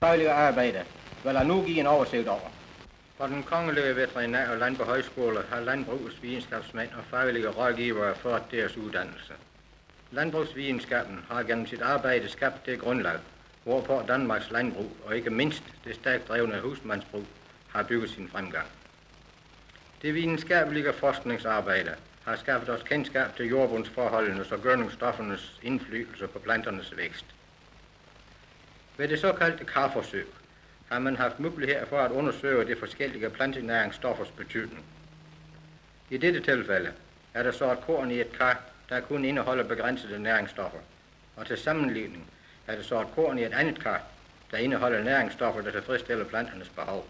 faglige arbejde vil jeg nu give en oversigt over. For den kongelige veterinær- og landbrugshøjskole har landbrugets videnskabsmænd og faglige rådgivere fået deres uddannelse. Landbrugsvidenskaben har gennem sit arbejde skabt det grundlag, hvorpå Danmarks landbrug og ikke mindst det stærkt drevne husmandsbrug har bygget sin fremgang. Det videnskabelige forskningsarbejde har skaffet os kendskab til jordbundsforholdenes og gødningsstoffernes indflydelse på planternes vækst. Ved det såkaldte karforsøg har man haft mulighed for at undersøge de forskellige plantenæringsstoffers betydning. I dette tilfælde er der sået korn i et kar, der kun indeholder begrænsede næringsstoffer, og til sammenligning er der sået korn i et andet kar, der indeholder næringsstoffer, der tilfredsstiller planternes behov.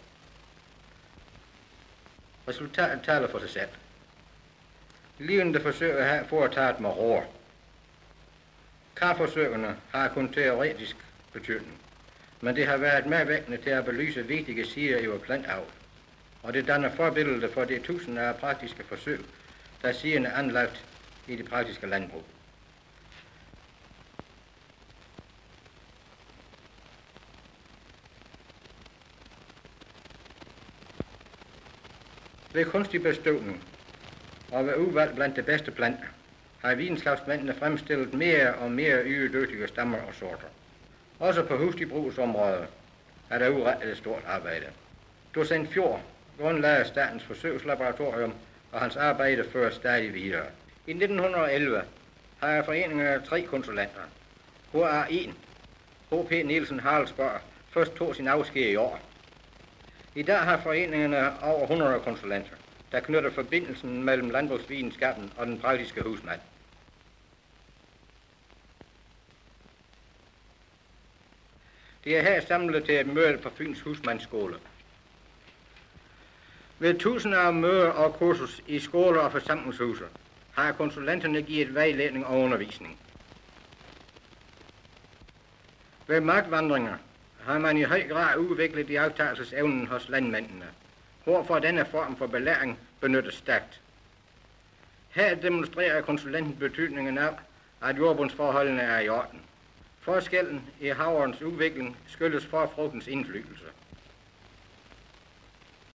Resultatet taler for sig selv. Lignende forsøg er her foretaget med roer. Karforsøgene har kun teoretisk betydning, men det har været medvirkende til at belyse vigtige sider i vores plantavl, og det danner forbillede for de tusinder af praktiske forsøg, der siden er anlagt i det praktiske landbrug. Ved kunstig bestøvning og ved udvalg blandt de bedste planter har videnskabsmændene fremstillet mere og mere ydedygtige stammer og sorter. Også på husdyrbrugsområdet er der udrettet et stort arbejde. Docent Fjord grundlagde Statens Forsøgslaboratorium, og hans arbejde fører stadig videre. I 1911 har foreningen 3 konsulenter. HA1, H.P. Nielsen Haraldsborg, først tog sin afsked i år. I dag har foreningerne over 100 konsulenter, der knytter forbindelsen mellem landbrugsvidenskaben og den praktiske husmand. De er her samlet til et møde på Fyns Husmandsskole. Ved tusinder af møder og kursus i skoler og forsamlingshuse har konsulenterne givet vejledning og undervisning. Ved markvandringer har man i høj grad udviklet iagttagelsesevnen hos landmændene, hvorfor denne form for belæring benyttes stærkt. Her demonstrerer konsulenten betydningen af, at jordbundsforholdene er i orden. Forskellen i haverens udvikling skyldes forfrugtens indflydelse.